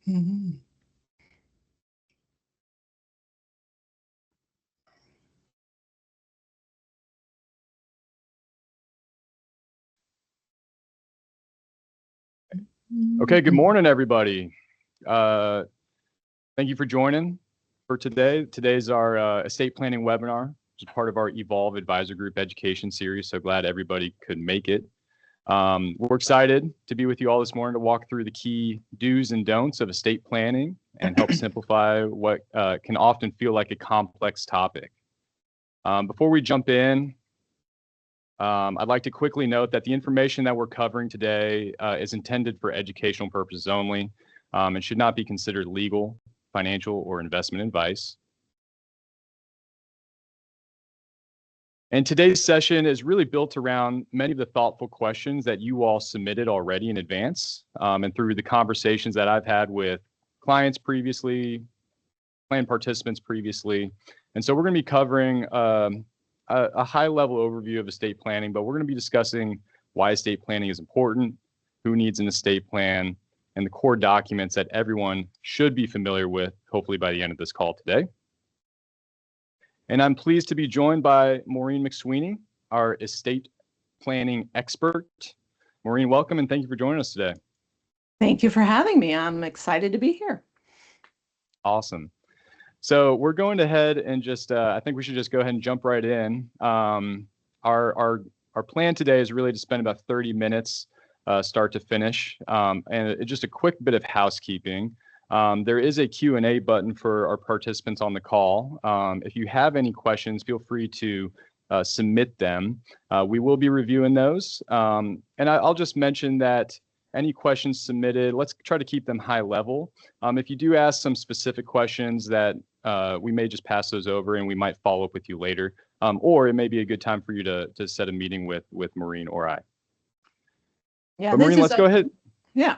Mhm. Okay, good Mhm. morning, everybody. Uh, Thank you for joining for today. Today's our estate planning webinar, which is part of our Evolve Advisor Group education series. So glad everybody could make it. We're excited to be with you all this morning to walk through the key do's and don'ts of estate planning and help simplify what can often feel like a complex topic. Before we jump in, I'd like to quickly note that the information that we're covering today is intended for educational purposes only and should not be considered legal, financial, or investment advice. And today's session is really built around many of the thoughtful questions that you all submitted already in advance and through the conversations that I've had with clients previously, plan participants previously. And so we're going to be covering a high-level overview of estate planning, but we're going to be discussing why estate planning is important, who needs an estate plan, and the core documents that everyone should be familiar with, hopefully by the end of this call today. And I'm pleased to be joined by Maureen MacSweeney, our estate planning expert. Maureen, welcome and thank you for joining us today. Thank you for having me. I'm excited to be here. Awesome. So we're going ahead and just, I think we should just go ahead and jump right in. Our plan today is really to spend about 30 minutes start to finish. And just a quick bit of housekeeping. There is a Q&A button for our participants on the call. If you have any questions, feel free to submit them. We will be reviewing those. And I'll just mention that any questions submitted, let's try to keep them high level. If you do ask some specific questions that we may just pass those over and we might follow up with you later. Or it may be a good time for you to set a meeting with Maureen or I. Yeah, But Maureen, let's go ahead.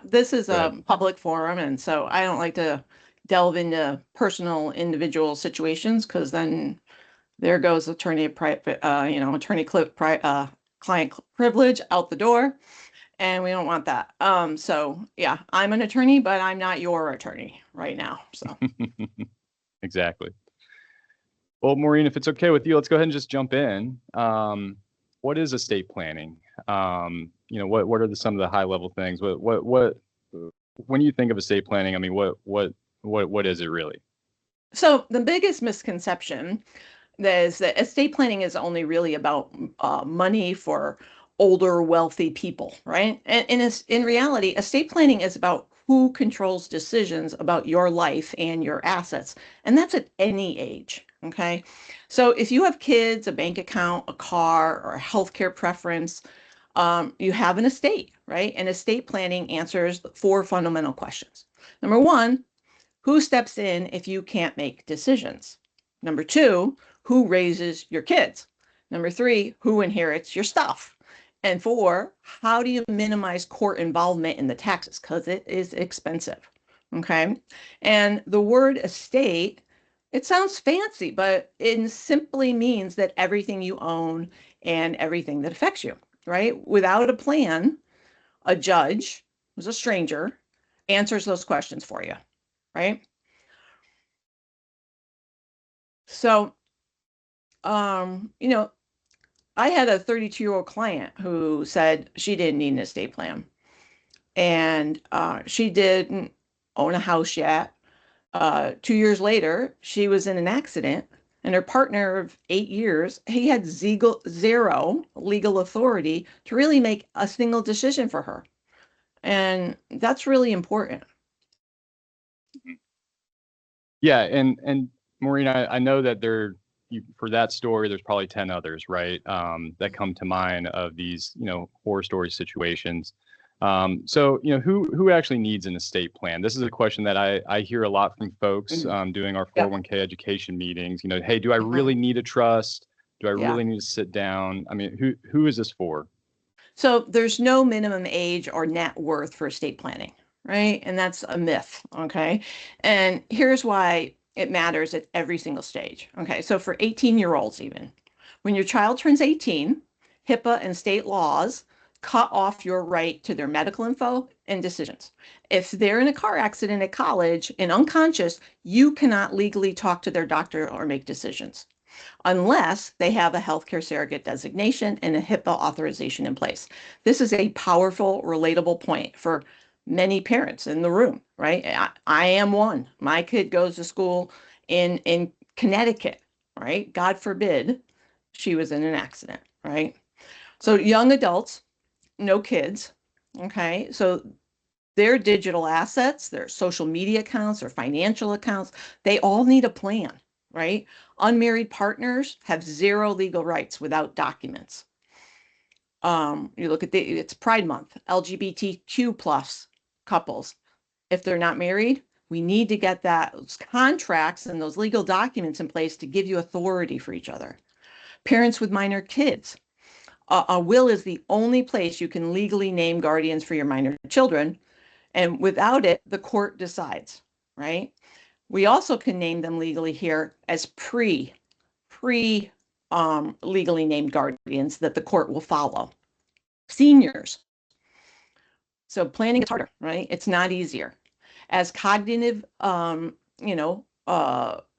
this is a public forum, and so I don't like to delve into personal individual situations because then there goes client privilege out the door, and we don't want that. So yeah, I'm an attorney, but I'm not your attorney right now. So Exactly. Well, Maureen, if it's okay with you, let's go ahead and just jump in. What is estate planning? What are some of the high level things? What when you think of estate planning, I mean, what is it really? So the biggest misconception is that estate planning is only really about money for older, wealthy people, right? And in reality, estate planning is about who controls decisions about your life and your assets. And that's at any age, okay? So if you have kids, a bank account, a car, or a healthcare preference, you have an estate, right? And estate planning answers four fundamental questions. Number one, who steps in if you can't make decisions? Number two, who raises your kids? Number three, who inherits your stuff? And four, how do you minimize court involvement in the taxes? Because it is expensive. Okay. And the word estate, it sounds fancy, but it simply means that everything you own and everything that affects you, right? Without a plan, a judge, who's a stranger, answers those questions for you, right? So, you know, I had a 32-year-old client who said she didn't need an estate plan. And she didn't own a house yet. 2 years later, she was in an accident, and her partner of 8 years, he had zero legal authority to really make a single decision for her. And that's really important. Yeah, and Maureen, I know that for that story, there's probably 10 others, right? That come to mind of these, horror story situations. So, who actually needs an estate plan? This is a question that I hear a lot from folks doing our Yeah. 401k education meetings. Hey, do I Mhm. really need a trust? Do I Yeah. really need to sit down? I mean, who is this for? So there's no minimum age or net worth for estate planning, right? And that's a myth, okay? And here's why it matters at every single stage. Okay, so for 18-year-olds even, when your child turns 18, HIPAA and state laws cut off your right to their medical info and decisions. If they're in a car accident at college and unconscious, you cannot legally talk to their doctor or make decisions unless they have a healthcare surrogate designation and a HIPAA authorization in place. This is a powerful, relatable point for many parents in the room, right? I am one. My kid goes to school in Connecticut, right? God forbid she was in an accident, right? So young adults, no kids, okay? So their digital assets, their social media accounts, their financial accounts, they all need a plan, right? Unmarried partners have zero legal rights without documents. You look at it's Pride Month, LGBTQ plus couples. If they're not married, we need to get those contracts and those legal documents in place to give you authority for each other. Parents with minor kids, a will is the only place you can legally name guardians for your minor children. And without it, the court decides, right? We also can name them legally here as pre legally named guardians that the court will follow. Seniors. So planning is harder, right? It's not easier. As cognitive,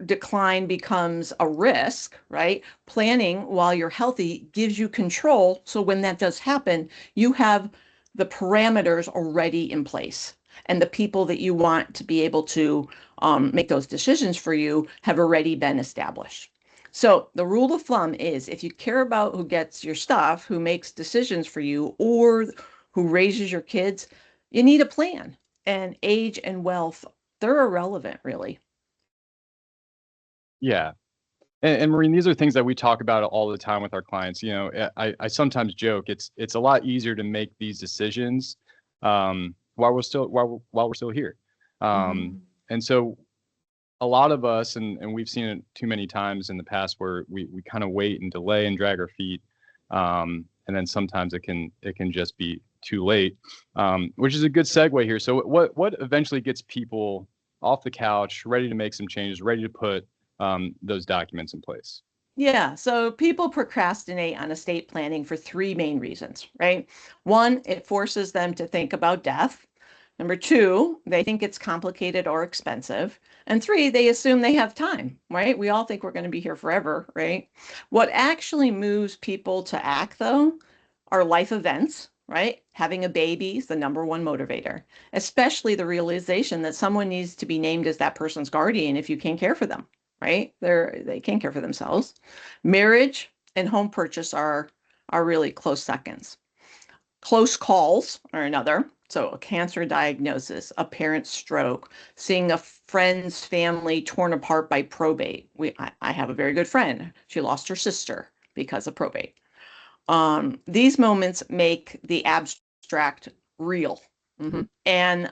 decline becomes a risk, right? Planning while you're healthy gives you control. So when that does happen, you have the parameters already in place. And the people that you want to be able to make those decisions for you have already been established. So the rule of thumb is if you care about who gets your stuff, who makes decisions for you, or who raises your kids, you need a plan. And age and wealth, they're irrelevant, really. Yeah. And Maureen, these are things that we talk about all the time with our clients. I sometimes joke it's a lot easier to make these decisions while we're still here. And so a lot of us, and we've seen it too many times in the past where we kind of wait and delay and drag our feet. And then sometimes it can just be too late, which is a good segue here. So what eventually gets people off the couch, ready to make some changes, ready to put those documents in place? Yeah, so people procrastinate on estate planning for three main reasons, right? One, it forces them to think about death. Number two, they think it's complicated or expensive. And three, they assume they have time, right? We all think we're going to be here forever, right? What actually moves people to act, though, are life events, right? Having a baby is the number one motivator, especially the realization that someone needs to be named as that person's guardian if you can't care for them, right? They can't care for themselves. Marriage and home purchase are really close seconds. Close calls are another. So a cancer diagnosis, a parent's stroke, seeing a friend's family torn apart by probate. I have a very good friend. She lost her sister because of probate. These moments make the abstract real. And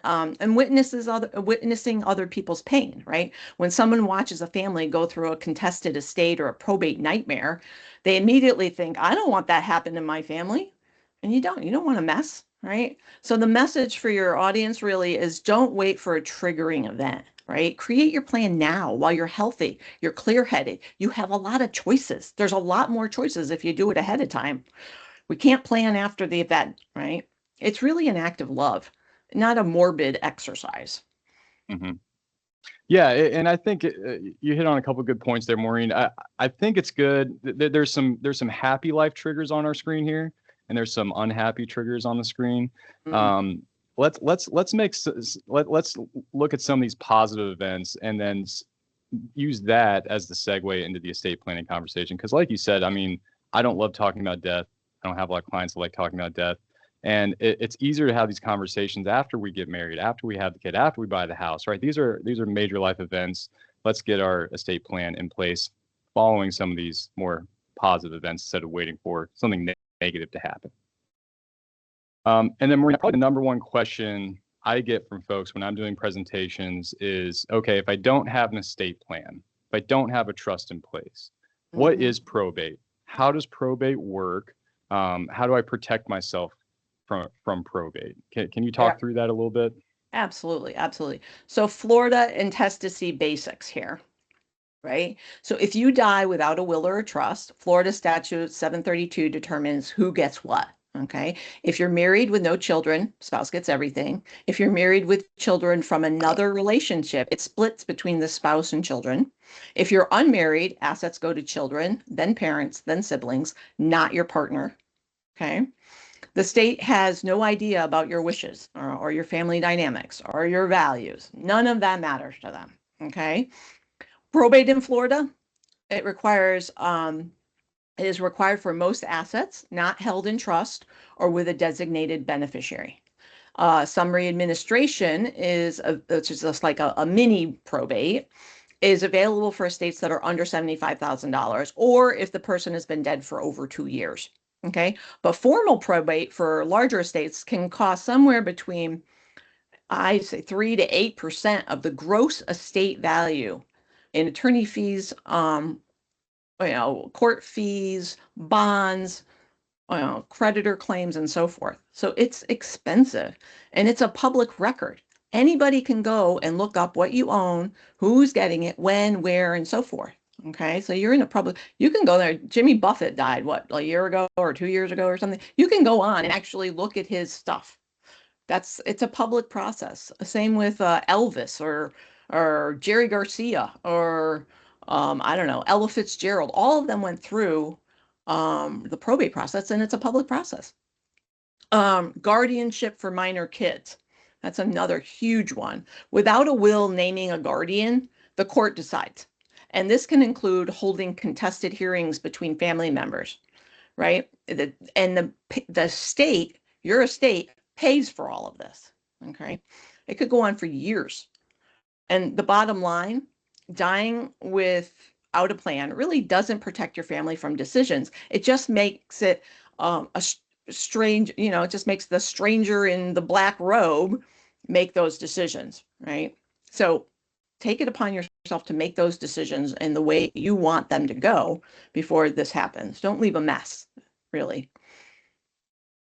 witnessing other people's pain, right? When someone watches a family go through a contested estate or a probate nightmare, they immediately think, I don't want that happen in my family. And you don't want a mess, right? So the message for your audience really is don't wait for a triggering event, right? Create your plan now while you're healthy, you're clear-headed. You have a lot of choices. There's a lot more choices if you do it ahead of time. We can't plan after the event, right? It's really an act of love, not a morbid exercise. Mm-hmm. Yeah, and I think you hit on a couple of good points there, Maureen. I think it's good. There's some happy life triggers on our screen here, and there's some unhappy triggers on the screen. Let's look at some of these positive events and then use that as the segue into the estate planning conversation. Because, like you said, I mean, I don't love talking about death. I don't have a lot of clients that like talking about death. And it's easier to have these conversations after we get married, after we have the kid, after we buy the house, right? These are major life events. Let's get our estate plan in place following some of these more positive events instead of waiting for something negative to happen. And then Maureen, probably the number one question I get from folks when I'm doing presentations is, okay, if I don't have an estate plan, if I don't have a trust in place, what is probate? How does probate work? How do I protect myself from probate? Can you talk through that a little bit? Absolutely. So Florida intestacy basics here, right? So if you die without a will or a trust, Florida statute 732 determines who gets what, Okay. If you're married with no children, spouse gets everything. If you're married with children from another relationship, it splits between the spouse and children. If you're unmarried, assets go to children, then parents, then siblings, not your partner. Okay. The state has no idea about your wishes or your family dynamics or your values. None of that matters to them. Okay. Probate in Florida, it requires it is required for most assets not held in trust or with a designated beneficiary. Summary administration which is just like a mini probate, is available for estates that are under $75,000 or if the person has been dead for over 2 years. Okay. But formal probate for larger estates can cost somewhere between, I say, 3 to 8% of the gross estate value in attorney fees, court fees, bonds, creditor claims, and so forth. So it's expensive and it's a public record. Anybody can go and look up what you own, who's getting it, when, where, and so forth. Okay, so you're in a public, you can go there. Jimmy Buffett died, what, a year ago or 2 years ago or something? You can go on and actually look at his stuff. It's a public process. Same with Elvis or Jerry Garcia or I don't know, Ella Fitzgerald. All of them went through the probate process, and it's a public process. Guardianship for minor kids. That's another huge one. Without a will naming a guardian, the court decides. And this can include holding contested hearings between family members, right? The state, your estate, pays for all of this. Okay. It could go on for years. And the bottom line, dying without a plan really doesn't protect your family from decisions. It just makes it a strange, it just makes the stranger in the black robe make those decisions, right? So take it upon yourself to make those decisions in the way you want them to go before this happens. Don't leave a mess, really.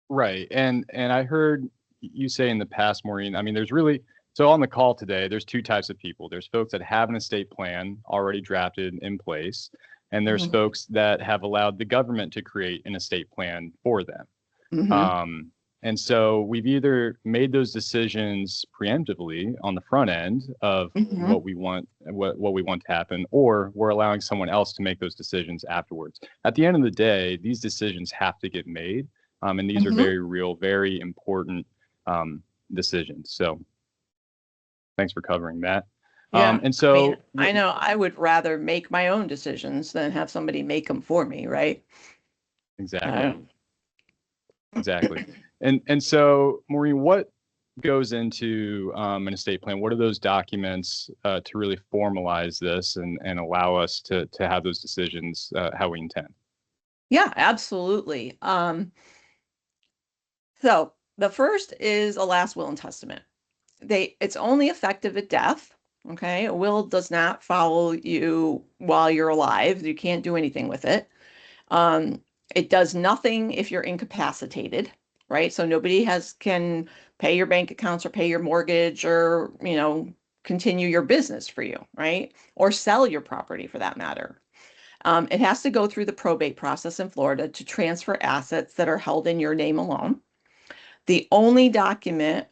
Right. And I heard you say in the past, Maureen, I mean, there's really, so on the call today, there's two types of people. There's folks that have an estate plan already drafted in place, and there's Mm-hmm. folks that have allowed the government to create an estate plan for them. Mm-hmm. And so we've either made those decisions preemptively on the front end of Mm-hmm. what we want, what we want to happen, or we're allowing someone else to make those decisions afterwards. At the end of the day, these decisions have to get made. And these are Mm-hmm. very real, very important decisions. So thanks for covering that. Yeah. And I mean, so I know I would rather make my own decisions than have somebody make them for me, right? exactly, Uh, exactly. And so Maureen, what goes into an estate plan? What are those documents to really formalize this and allow us to have those decisions how we intend? yeah, absolutely. So the first is a last will and testament. It's only effective at death. Okay. A will does not follow you while you're alive. You can't do anything with it. Um, it does nothing if you're incapacitated, right? So nobody can pay your bank accounts or pay your mortgage or, continue your business for you, right? Or sell your property for that matter. It has to go through the probate process in Florida to transfer assets that are held in your name alone. The only document,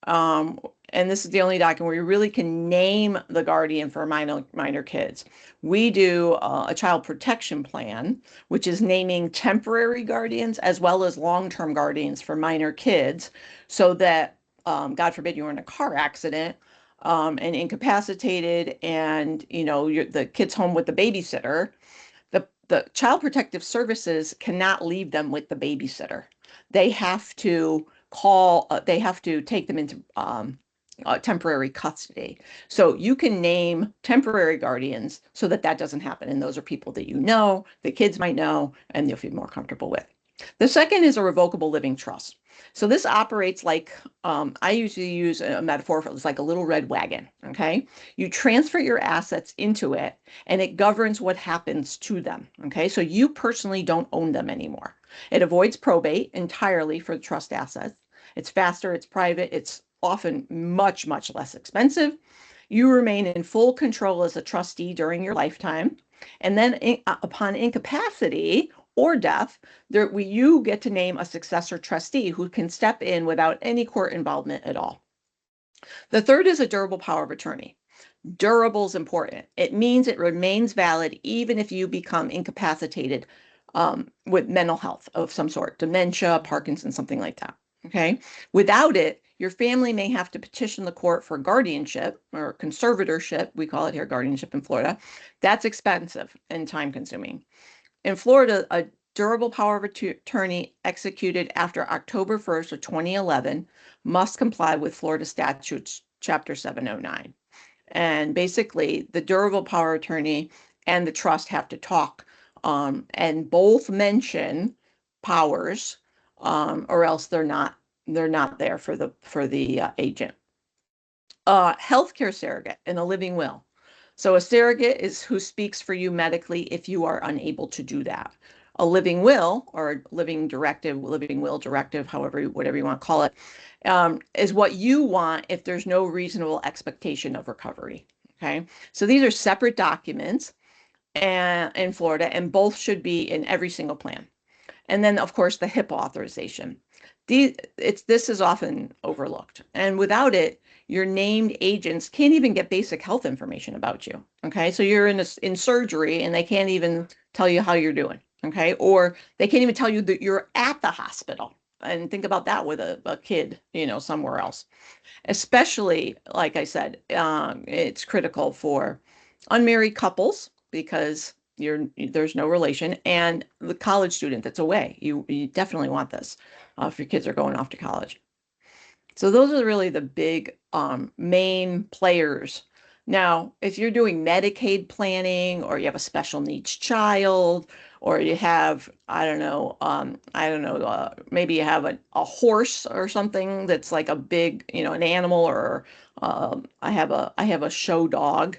um, and this is the only document where you really can name the guardian for minor kids. We do a child protection plan, which is naming temporary guardians as well as long-term guardians for minor kids, so that God forbid you were in a car accident and incapacitated, and the kid's home with the babysitter. The Child Protective Services cannot leave them with the babysitter. They have to they have to take them into temporary custody. So you can name temporary guardians so that that doesn't happen. And those are people that the kids might know, and you'll feel more comfortable with. The second is a revocable living trust. So this operates like, I usually use a metaphor, it's like a little red wagon, okay? You transfer your assets into it and it governs what happens to them, okay? So you personally don't own them anymore. It avoids probate entirely for the trust assets. It's faster, it's private, it's often much, much less expensive. You remain in full control as a trustee during your lifetime. And then upon incapacity or death, you get to name a successor trustee who can step in without any court involvement at all. The third is a durable power of attorney. Durable is important. It means it remains valid even if you become incapacitated with mental health of some sort, dementia, Parkinson's, something like that. Okay. Without it, your family may have to petition the court for guardianship or conservatorship. We call it here guardianship in Florida. That's expensive and time consuming. In Florida, a durable power of attorney executed after October 1st of 2011 must comply with Florida statutes, Chapter 709. And basically, the durable power of attorney and the trust have to talk, and both mention powers, or else they're not there for the agent. Healthcare surrogate and a living will. So a surrogate is who speaks for you medically if you are unable to do that. A living will or living will directive, whatever you want to call it, is what you want if there's no reasonable expectation of recovery. Okay, so these are separate documents in Florida, and both should be in every single plan. And then, of course, the HIPAA authorization. This is often overlooked, and without it, your named agents can't even get basic health information about you. Okay, so you're in surgery, and they can't even tell you how you're doing. Okay, or they can't even tell you that you're at the hospital. And think about that with a kid, somewhere else. Especially, like I said, it's critical for unmarried couples because there's no relation, and the college student that's away. You definitely want this if your kids are going off to college. So those are really the big main players. Now, if you're doing Medicaid planning, or you have a special needs child, or you have, maybe you have a horse or something that's like a big, an animal, or I have a show dog.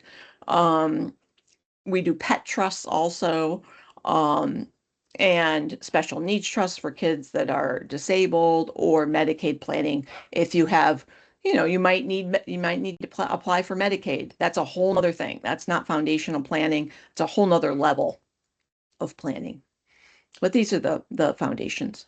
We do pet trusts also, and special needs trusts for kids that are disabled, or Medicaid planning. If you have, you might need to apply for Medicaid. That's a whole other thing. That's not foundational planning. It's a whole nother level of planning. But these are the foundations.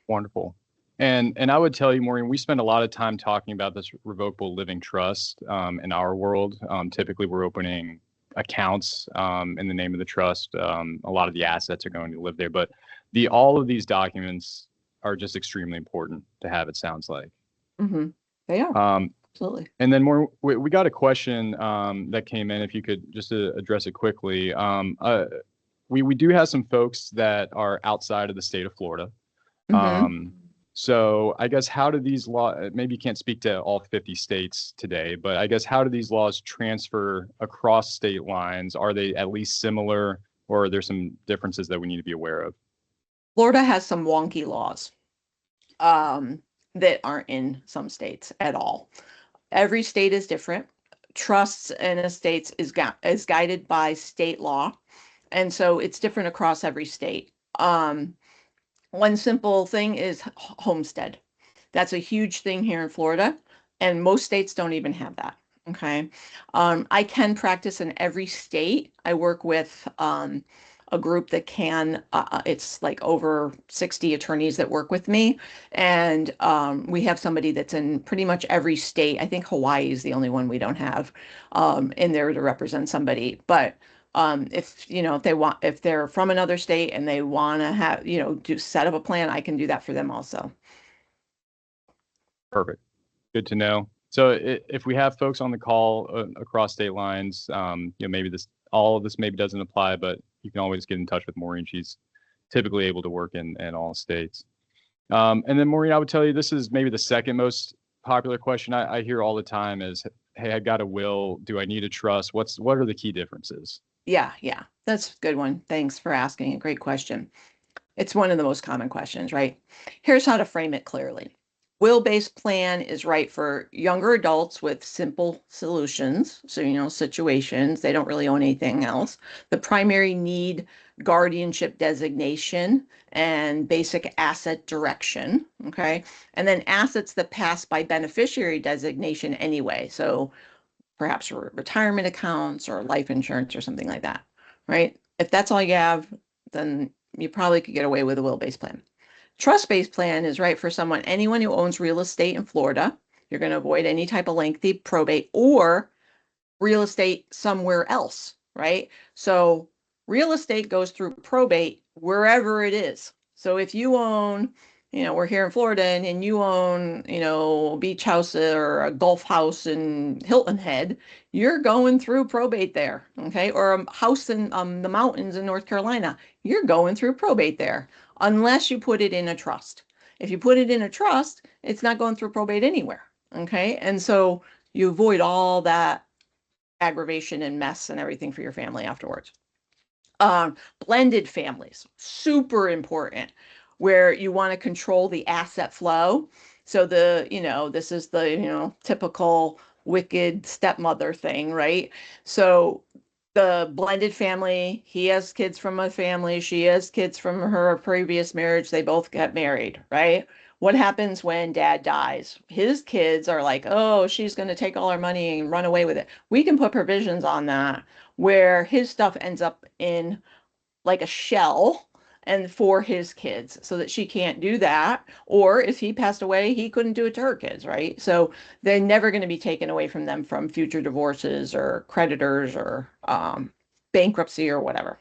Wonderful. And I would tell you, Maureen, we spend a lot of time talking about this revocable living trust in our world. Typically, we're opening accounts in the name of the trust. A lot of the assets are going to live there, but all of these documents are just extremely important to have, it sounds like. Mm-hmm. They are. Absolutely. And then we got a question that came in, if you could just address it quickly. We do have some folks that are outside of the state of Florida. Mm-hmm. So I guess how do these laws, maybe you can't speak to all 50 states today, but I guess how do these laws transfer across state lines? Are they at least similar, or are there some differences that we need to be aware of? Florida has some wonky laws that aren't in some states at all. Every state is different. Trusts and estates is guided by state law, and so it's different across every state. One simple thing is homestead. That's a huge thing here in Florida, and most states don't even have that. Okay. I can practice in every state. I work with a group that it's like over 60 attorneys that work with me. And we have somebody that's in pretty much every state. I think Hawaii is the only one we don't have in there to represent somebody. But if they're from another state and they want to have, set up a plan, I can do that for them also. Perfect. Good to know. So if we have folks on the call across state lines, maybe all of this maybe doesn't apply, but you can always get in touch with Maureen. She's typically able to work in all states. And then Maureen, I would tell you, this is maybe the second most popular question I hear all the time is, hey, I got a will. Do I need a trust? What are the key differences? Yeah, that's a good one. Thanks for asking. A great question. It's one of the most common questions, right? Here's how to frame it clearly. Will-based plan is right for younger adults with simple solutions. So, situations, they don't really own anything else. The primary need, guardianship designation, and basic asset direction. Okay. And then assets that pass by beneficiary designation anyway. So perhaps retirement accounts or life insurance or something like that, right? If that's all you have, then you probably could get away with a will-based plan. Trust-based plan is right for anyone who owns real estate in Florida. You're going to avoid any type of lengthy probate or real estate somewhere else, right? So real estate goes through probate wherever it is. So if you own, we're here in Florida and you own, a beach house or a golf house in Hilton Head, you're going through probate there, okay? Or a house in the mountains in North Carolina, you're going through probate there, unless you put it in a trust. If you put it in a trust, it's not going through probate anywhere, okay? And so you avoid all that aggravation and mess and everything for your family afterwards. Blended families, super important, where you want to control the asset flow. So this is the, typical wicked stepmother thing, right? So the blended family, he has kids from a family, she has kids from her previous marriage, they both get married, right? What happens when dad dies? His kids are like, oh, she's going to take all our money and run away with it. We can put provisions on that where his stuff ends up in like a shell and for his kids so that she can't do that. Or if he passed away, he couldn't do it to her kids, right? So they're never going to be taken away from them from future divorces or creditors or bankruptcy or whatever.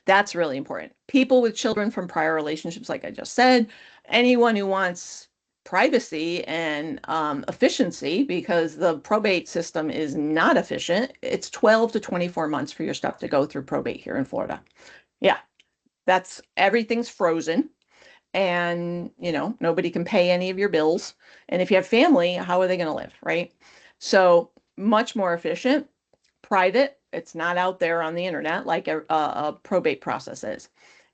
That's really important. People with children from prior relationships, like I just said, anyone who wants privacy and efficiency, because the probate system is not efficient. It's 12 to 24 months for your stuff to go through probate here in Florida. Yeah, everything's frozen and, nobody can pay any of your bills. And if you have family, how are they going to live, right? So much more efficient, private. It's not out there on the internet like a probate process is.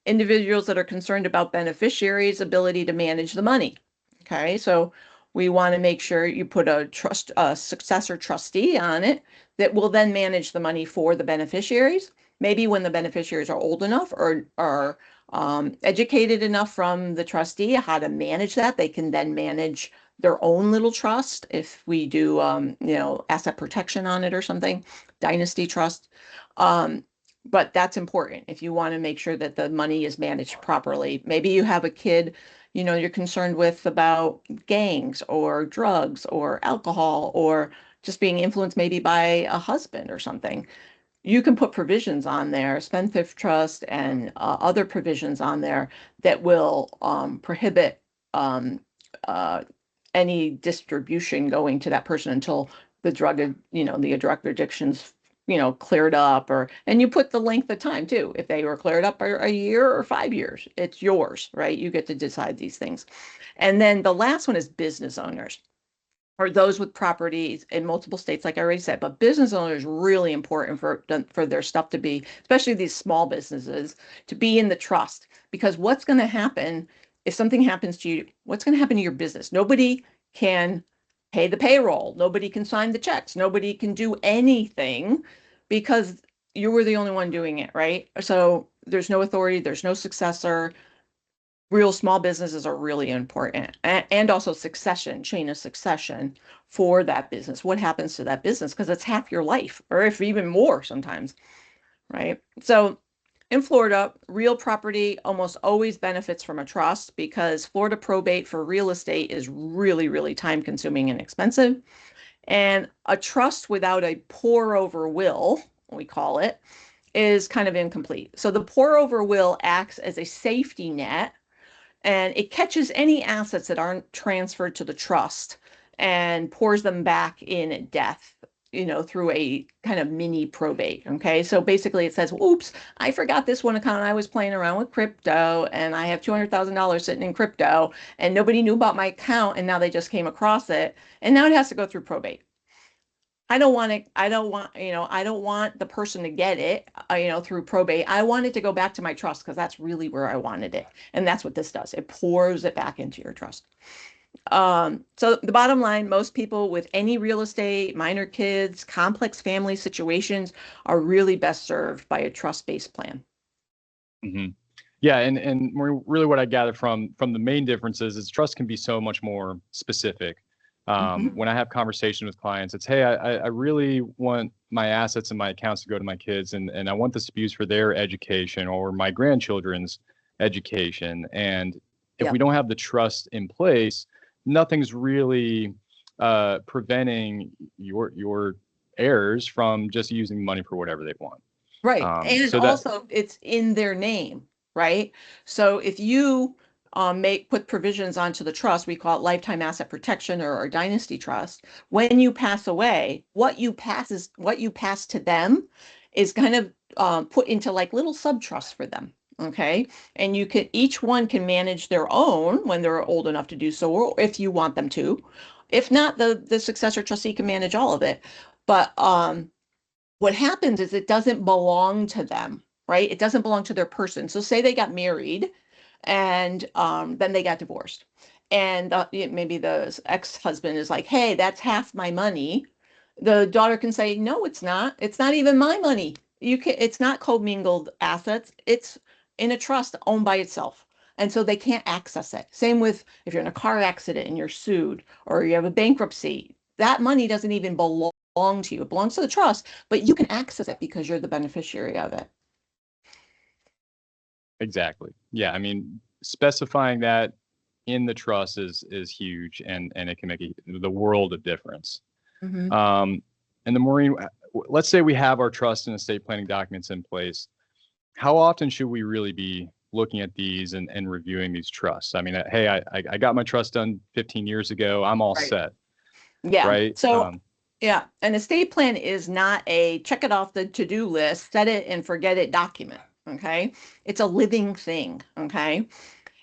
Individuals that are concerned about beneficiaries' ability to manage the money. Okay, so we want to make sure you put a successor trustee on it that will then manage the money for the beneficiaries. Maybe when the beneficiaries are old enough or are educated enough from the trustee how to manage that, they can then manage their own little trust if we do, asset protection on it or something, dynasty trust. But that's important if you want to make sure that the money is managed properly. Maybe you have a kid, you're concerned with about gangs or drugs or alcohol or just being influenced maybe by a husband or something. You can put provisions on there, spendthrift trust and other provisions on there that will prohibit uh, any distribution going to that person until the drug addiction's, cleared up and you put the length of time too. If they were cleared up for a year or 5 years, it's yours, right? You get to decide these things. And then the last one is business owners or those with properties in multiple states, like I already said, but business owners really important for their stuff to be, especially these small businesses, to be in the trust. Because what's going to happen if something happens to you? What's going to happen to your business? Nobody can pay the payroll. Nobody can sign the checks. Nobody can do anything because you were the only one doing it, right? So there's no authority. There's no successor. Real small businesses are really important and also chain of succession for that business. What happens to that business? Because it's half your life or if even more sometimes, right? So in Florida, real property almost always benefits from a trust because Florida probate for real estate is really, really time consuming and expensive. And a trust without a pour over will, we call it, is kind of incomplete. So the pour over will acts as a safety net and it catches any assets that aren't transferred to the trust and pours them back in at death, through a kind of mini probate. Okay. So basically it says, oops, I forgot this one account. I was playing around with crypto and I have $200,000 sitting in crypto and nobody knew about my account. And now they just came across it. And now it has to go through probate. I don't want it. I don't want the person to get it, through probate. I want it to go back to my trust because that's really where I wanted it. And that's what this does. It pours it back into your trust. So the bottom line, most people with any real estate, minor kids, complex family situations are really best served by a trust-based plan. Mm-hmm. Yeah, and really what I gathered from the main differences is trust can be so much more specific. Mhm. When I have conversation with clients, it's, hey, I really want my assets and my accounts to go to my kids, and I want this to be used for their education or my grandchildren's education. And if we Yep. don't have the trust in place, nothing's really preventing your heirs from just using money for whatever they want. Right. And So that also it's in their name, right? So if you make put provisions onto the trust, we call it lifetime asset protection or dynasty trust. When you pass away, what you pass to them is kind of put into like little sub trusts for them. Okay. And you can each one can manage their own when they're old enough to do so, or if you want them to. If not, the successor trustee can manage all of it. But what happens is it doesn't belong to them, right? It doesn't belong to their person. So say they got married and then they got divorced. And maybe the ex-husband is like, hey, that's half my money. The daughter can say, no, it's not. It's not even my money. It's not commingled assets. It's in a trust owned by itself. And so they can't access it. Same with if you're in a car accident and you're sued or you have a bankruptcy, that money doesn't even belong to you. It belongs to the trust, but you can access it because you're the beneficiary of it. exactly. Yeah, I mean, specifying that in the trust is huge, and it can make the world of difference. Mhm. Um, and the Maureen, let's say we have our trust and estate planning documents in place. How often should we really be looking at these and reviewing these trusts? I mean, hey, I got my trust done 15 years ago. I'm all Right. set, Yeah. right? So, yeah, an estate plan is not a check it off the to-do list, set it and forget it document. Okay. It's a living thing. Okay.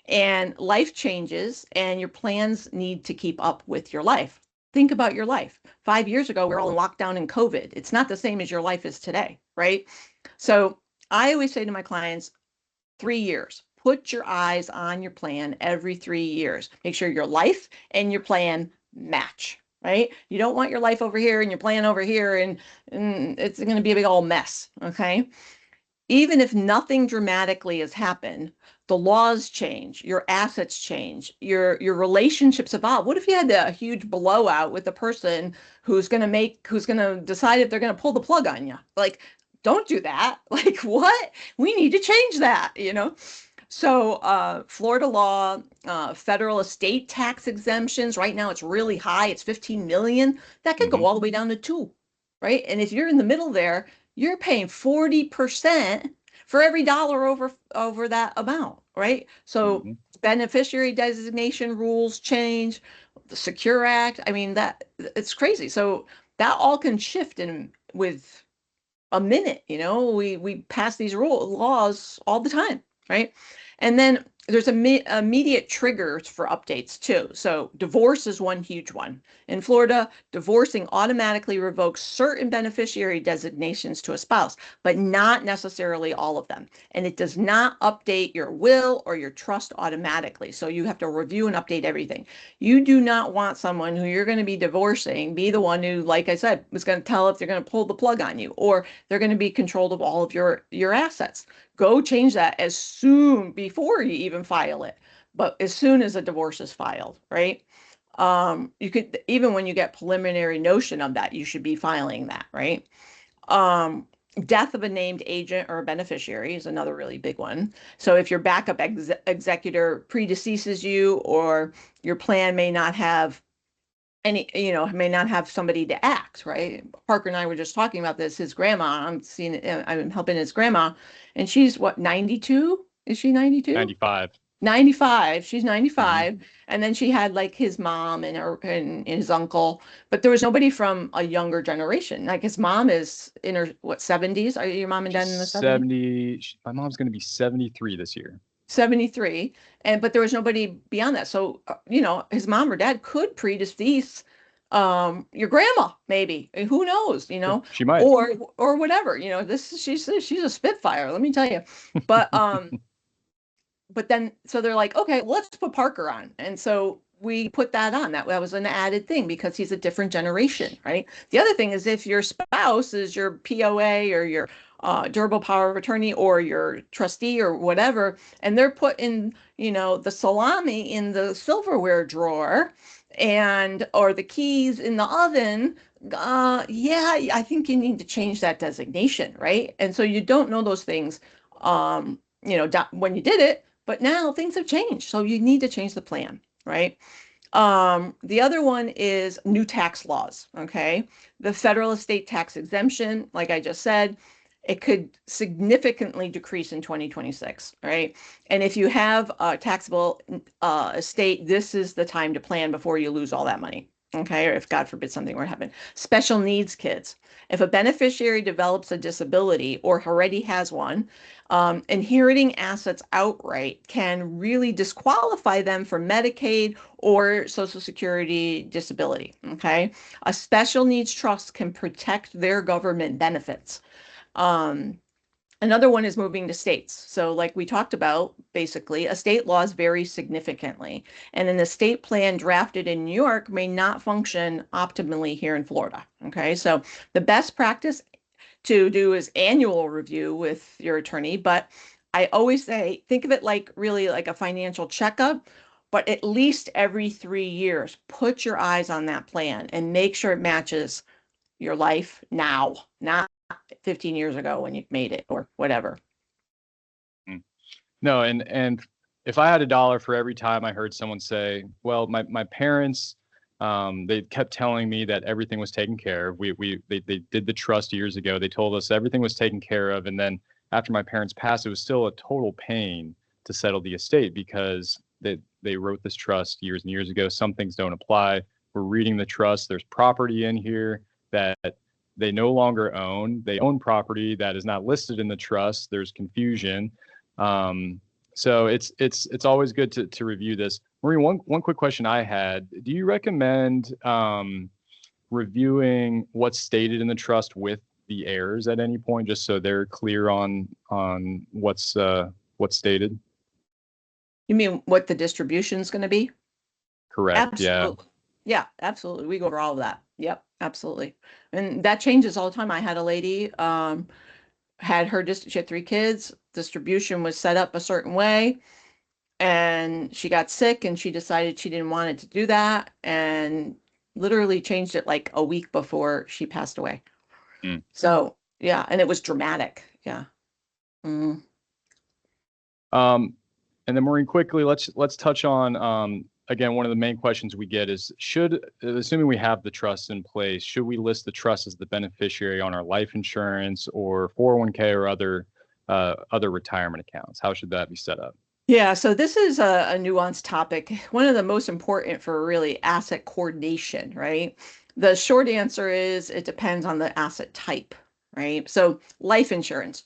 And life changes and your plans need to keep up with your life. Think about your life. 5 years ago, we were all in lockdown and COVID. It's not the same as your life is today, right? So I always say to my clients, 3 years. Put your eyes on your plan every 3 years. Make sure your life and your plan match, right? You don't want your life over here and your plan over here, and it's going to be a big old mess, okay? Even if nothing dramatically has happened, the laws change, your assets change, your relationships evolve. What if you had a huge blowout with the person who's going to decide if they're going to pull the plug on you? Like, don't do that. Like, what? We need to change that, you know? So, Florida law, federal estate tax exemptions, right now it's really high. It's 15 million. That could go hmm all the way down to two, right? And if you're in the middle there, you're paying 40% for every dollar over that amount, right? So hmm beneficiary designation rules change, the Secure Act. I mean, that it's crazy. So that all can shift in with a minute, we pass these laws all the time, right? And then there's immediate triggers for updates too. So divorce is one huge one. In Florida, divorcing automatically revokes certain beneficiary designations to a spouse, but not necessarily all of them. And it does not update your will or your trust automatically. So you have to review and update everything. You do not want someone who you're going to be divorcing be the one who, like I said, was going to tell if they're going to pull the plug on you, or they're going to be controlled of all of your assets. Go change that as soon before you even file it. But as soon as a divorce is filed, right? You could, even when you get preliminary notion of that, you should be filing that, right? Um, Death of a named agent or a beneficiary is another really big one. So if your backup executor predeceases you, or your plan may not have may not have somebody to act, right? Parker and I were just talking about this. His grandma, I'm helping his grandma, and she's what, 92? Is she 92? 95. 95. She's hmm 95. And then she had like his mom and his uncle, but there was nobody from a younger generation. Like his mom is in her, what, 70s? Are your mom and She's dad in the 70s? 70. My mom's going to be 73 this year. 73. But there was nobody beyond that. So, his mom or dad could predecease your grandma, maybe. Who knows, Yeah, she might. or whatever. She's a spitfire, let me tell you. But then so they're like, okay, let's put Parker on. And so we put that on. That was an added thing because he's a different generation, right? The other thing is if your spouse is your POA or your durable power of attorney or your trustee or whatever, and they're putting, the salami in the silverware drawer, and or the keys in the oven, yeah, I think you need to change that designation, right? And so you don't know those things, when you did it, but now things have changed, so you need to change the plan, right? The other one is new tax laws. Okay. The federal estate tax exemption, like I just said, it could significantly decrease in 2026, right? And if you have a taxable estate, this is the time to plan before you lose all that money. Okay. Or if God forbid something were to happen. Special needs kids. If a beneficiary develops a disability or already has one, inheriting assets outright can really disqualify them for Medicaid or Social Security disability. Okay. A special needs trust can protect their government benefits. Um, Another one is moving to states. So, like we talked about, basically, estate laws vary significantly. And an estate plan drafted in New York may not function optimally here in Florida. Okay. So, the best practice to do is annual review with your attorney, but I always say think of it like really like a financial checkup, but at least every 3 years, put your eyes on that plan and make sure it matches your life now, not 15 years ago when you made it or whatever. No, and if I had a dollar for every time I heard someone say, "Well, my parents, they kept telling me that everything was taken care of. They did the trust years ago. They told us everything was taken care of, and then after my parents passed, it was still a total pain to settle the estate because they wrote this trust years and years ago. Some things don't apply. We're reading the trust. There's property in here that they no longer own. They own property that is not listed in the trust. There's confusion." So it's always good to review this. Maureen, one quick question I had: do you recommend reviewing what's stated in the trust with the heirs at any point, just so they're clear on what's stated? You mean what the distribution is going to be? Correct. Yeah. Absolutely. Yeah, absolutely. We go over all of that. Yep, absolutely. And that changes all the time. I had a lady, she had 3 kids. Distribution was set up a certain way, and she got sick and she decided she didn't want it to do that and literally changed it like a week before she passed away. Mm. So, yeah, and it was dramatic. Yeah. Mm. And then Maureen, quickly, let's touch on again, one of the main questions we get is, assuming we have the trust in place, should we list the trust as the beneficiary on our life insurance or 401k or other retirement accounts? How should that be set up? Yeah, so this is a nuanced topic, one of the most important for really asset coordination, right? The short answer is it depends on the asset type, right? So life insurance.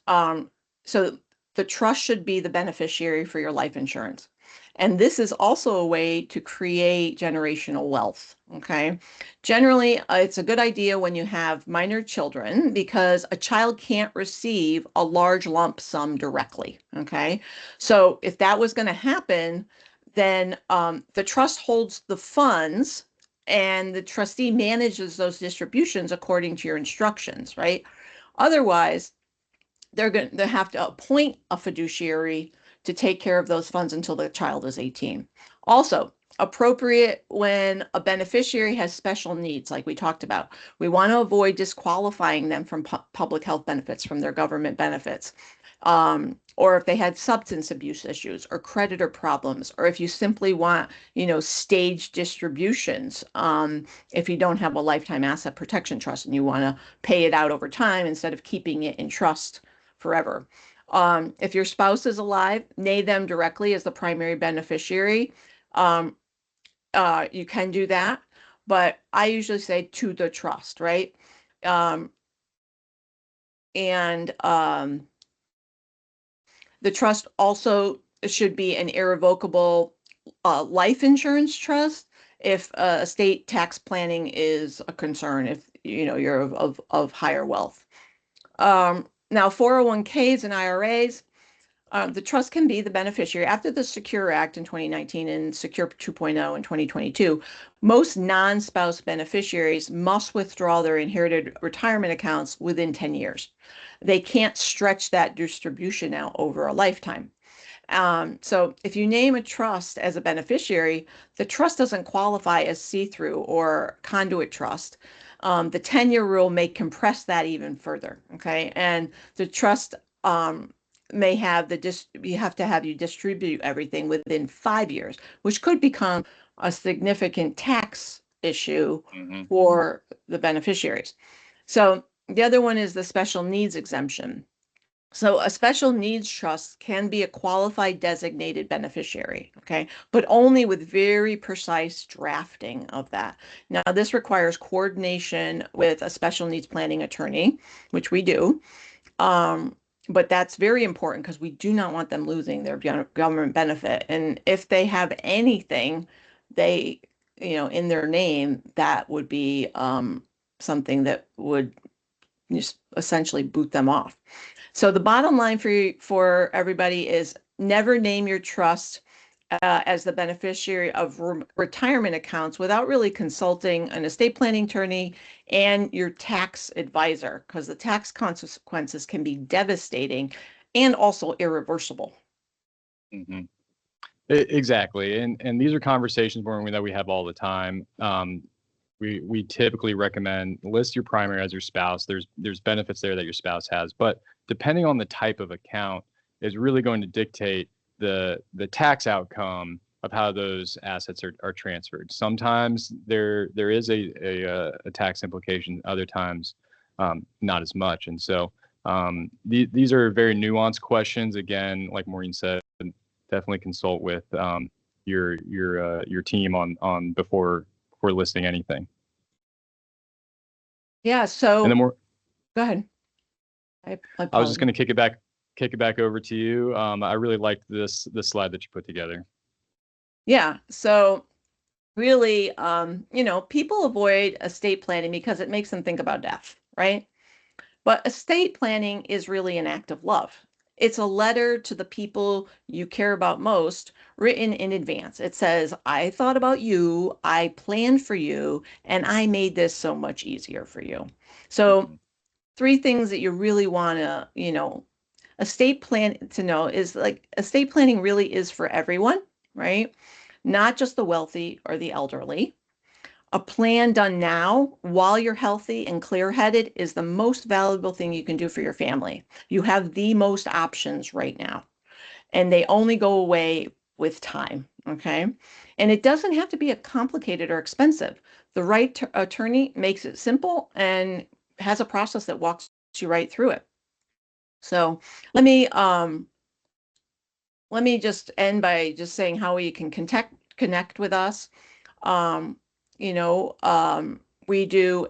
Um, so the trust should be the beneficiary for your life insurance. And this is also a way to create generational wealth. Okay. Generally, it's a good idea when you have minor children because a child can't receive a large lump sum directly. Okay. So if that was going to happen, then the trust holds the funds and the trustee manages those distributions according to your instructions, right? Otherwise, they're going to have to appoint a fiduciary to take care of those funds until the child is 18. Also, appropriate when a beneficiary has special needs, like we talked about. We want to avoid disqualifying them from public health benefits, from their government benefits. Or if they had substance abuse issues or creditor problems, or if you simply want, stage distributions, if you don't have a lifetime asset protection trust and you want to pay it out over time instead of keeping it in trust forever. If your spouse is alive, name them directly as the primary beneficiary. Um, you can do that, but I usually say to the trust, right? Um, and The trust also should be an irrevocable life insurance trust if estate tax planning is a concern, if you're of higher wealth. Now, 401ks and IRAs, the trust can be the beneficiary. After the Secure Act in 2019 and Secure 2.0 in 2022, most non-spouse beneficiaries must withdraw their inherited retirement accounts within 10 years. They can't stretch that distribution out over a lifetime. So if you name a trust as a beneficiary, the trust doesn't qualify as see-through or conduit trust. The 10-year rule may compress that even further. Okay. And the trust may have you have to have you distribute everything within 5 years, which could become a significant tax issue for the beneficiaries. So the other one is the special needs exemption. So a special needs trust can be a qualified designated beneficiary, okay, but only with very precise drafting of that. Now, this requires coordination with a special needs planning attorney, which we do. Um, but that's very important because we do not want them losing their government benefit. And if they have anything, they, in their name, that would be something that would just essentially boot them off. So the bottom line for everybody is never name your trust as the beneficiary of retirement accounts without really consulting an estate planning attorney and your tax advisor, because the tax consequences can be devastating and also irreversible. Mm-hmm. Exactly. And these are conversations, Maureen, that we have all the time. We typically recommend list your primary as your spouse. There's benefits there that your spouse has, but depending on the type of account is really going to dictate the tax outcome of how those assets are transferred. Sometimes there is a tax implication, other times not as much. And so these are very nuanced questions. Again, like Maureen said, definitely consult with your team on before listing anything. Yeah. So And then more. Go ahead. I was just going to kick it back over to you. I really liked this slide that you put together. Yeah. So really, people avoid estate planning because it makes them think about death, right? But estate planning is really an act of love. It's a letter to the people you care about most, written in advance. It says, I thought about you, I planned for you, and I made this so much easier for you. So, three things that you really want to, estate plan to know is like estate planning really is for everyone, right? Not just the wealthy or the elderly. A plan done now while you're healthy and clear-headed is the most valuable thing you can do for your family. You have the most options right now, and they only go away with time. Okay. And it doesn't have to be a complicated or expensive. The right attorney makes it simple and has a process that walks you right through it. So let me just end by just saying how you can connect with us. Um, we do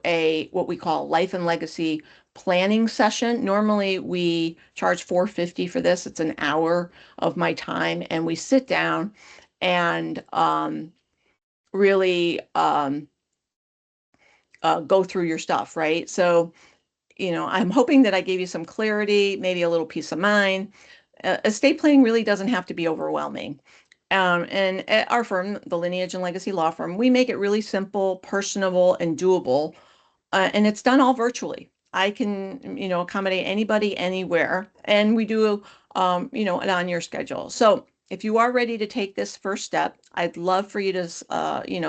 what we call life and legacy planning session. Normally we charge $450 for this. It's an hour of my time, and we sit down and really go through your stuff, right? So, I'm hoping that I gave you some clarity, maybe a little peace of mind. Estate planning really doesn't have to be overwhelming. And at our firm, the Lineage and Legacy Law Firm, we make it really simple, personable, and doable. And it's done all virtually. I can, accommodate anybody anywhere, and we do, it on your schedule. So if you are ready to take this first step, I'd love for you to,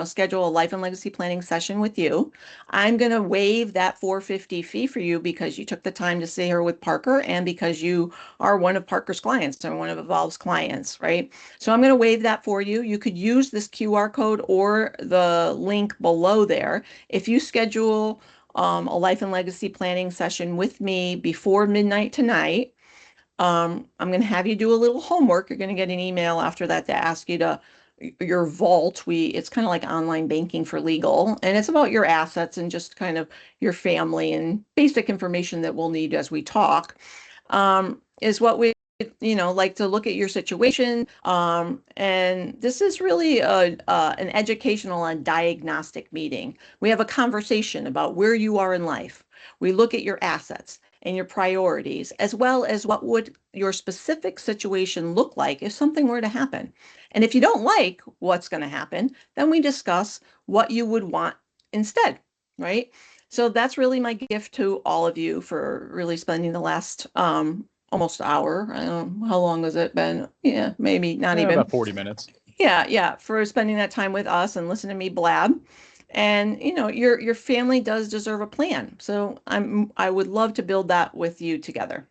schedule a life and legacy planning session with you. I'm going to waive that $450 fee for you because you took the time to sit here with Parker and because you are one of Parker's clients and one of Evolve's clients, right? So I'm going to waive that for you. You could use this QR code or the link below there. If you schedule a life and legacy planning session with me before midnight tonight, I'm going to have you do a little homework. You're going to get an email after that to ask you to your vault. It's kind of like online banking for legal, and it's about your assets and just kind of your family and basic information that we'll need as we talk. Is what we like to look at your situation. And this is really an educational and diagnostic meeting. We have a conversation about where you are in life. We look at your assets and your priorities, as well as what would your specific situation look like if something were to happen. And if you don't like what's going to happen, then we discuss what you would want instead, right? So that's really my gift to all of you for really spending the last almost an hour. I don't know, how long has it been? Yeah, maybe not even. About 40 minutes. Yeah, for spending that time with us and listening to me blab. And your family does deserve a plan. So I would love to build that with you together.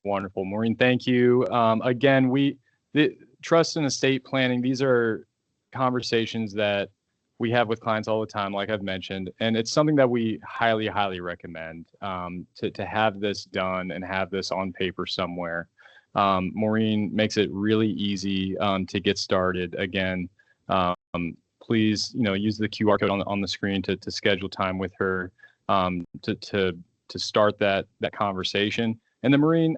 Wonderful. Maureen, thank you. Again, the trust and estate planning, these are conversations that we have with clients all the time, like I've mentioned, and it's something that we highly, highly recommend to have this done and have this on paper somewhere. Maureen makes it really easy to get started. Again, please, use the QR code on the screen to schedule time with her to start that conversation. And then Maureen,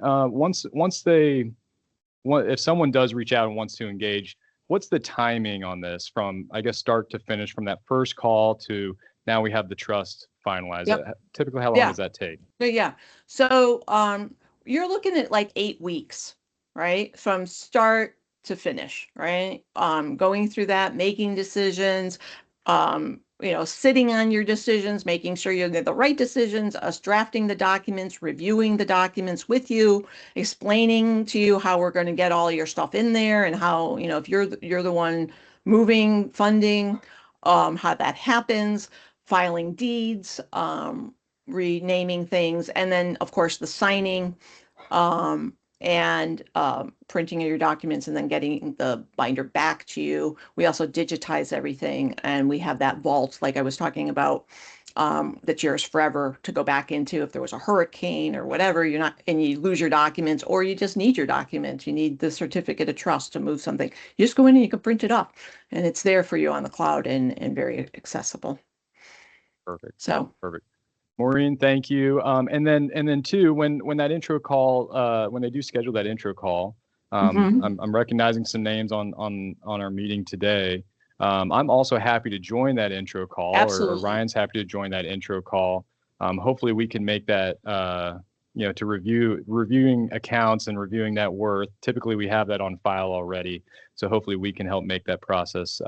if someone does reach out and wants to engage, what's the timing on this from, I guess, start to finish, from that first call to now we have the trust finalized? Yep. Typically, how long Yeah. does that take? Yeah. So you're looking at like 8 weeks, right? From start to finish, right? Going through that, making decisions, sitting on your decisions, making sure you get the right decisions, us drafting the documents, reviewing the documents with you, explaining to you how we're going to get all your stuff in there and how, if you're the one moving, funding, how that happens, filing deeds, renaming things, and then of course the signing, and printing of your documents and then getting the binder back to you. We also digitize everything and we have that vault like I was talking about, that's yours forever to go back into if there was a hurricane or whatever, you're not, and you lose your documents or you just need your documents, you need the certificate of trust to move something. You just go in and you can print it up and it's there for you on the cloud and very accessible. Perfect. So Perfect. Maureen, thank you. And then too, when that intro call, when they do schedule that intro call, I'm recognizing some names on our meeting today. I'm also happy to join that intro call, or absolutely. Ryan's happy to join that intro call. Hopefully we can make that, to reviewing accounts and reviewing net worth. Typically we have that on file already. So hopefully we can help make that process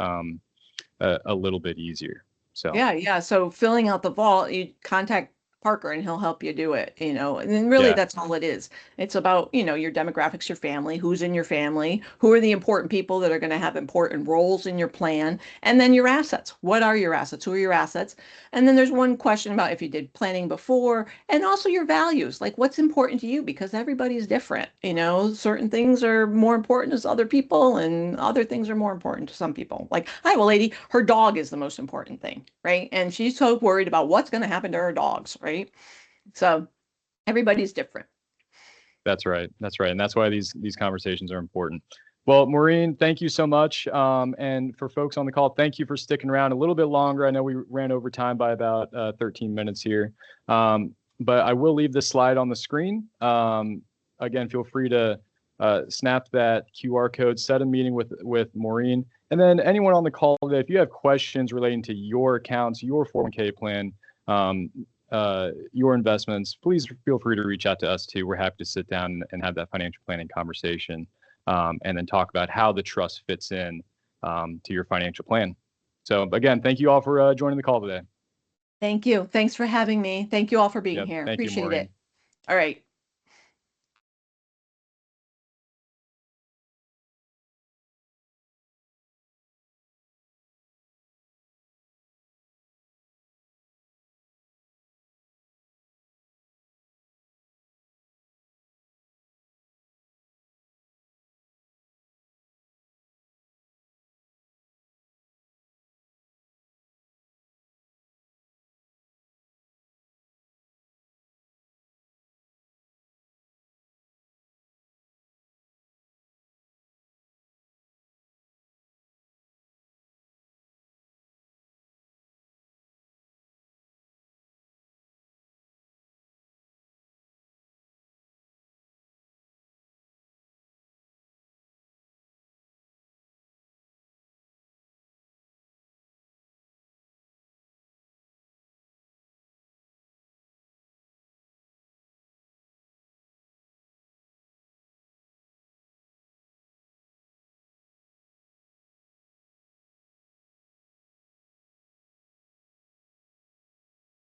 a little bit easier. So Yeah. So filling out the vault, you contact Parker and he'll help you do it, and then really yeah, that's all it is. It's about, your demographics, your family, who's in your family, who are the important people that are going to have important roles in your plan, and then your assets. What are your assets? Who are your assets? And then there's one question about if you did planning before, and also your values, like what's important to you, because everybody's different, certain things are more important to other people and other things are more important to some people. Like I have a lady, her dog is the most important thing, right? And she's so worried about what's going to happen to her dogs, right? So everybody's different. that's right. That's right. And that's why these conversations are important. Well, Maureen, thank you so much. And for folks on the call, thank you for sticking around a little bit longer. I know we ran over time by about 13 minutes here. But I will leave this slide on the screen. Again, feel free to snap that QR code, set a meeting with Maureen. And then anyone on the call today, if you have questions relating to your accounts, your 401k plan, your investments, please feel free to reach out to us too. We're happy to sit down and have that financial planning conversation, and then talk about how the trust fits in to your financial plan. So again, thank you all for joining the call today. Thank you. Thanks for having me. Thank you all for being Yep. here. Thank you, Appreciate Maureen. it. All right.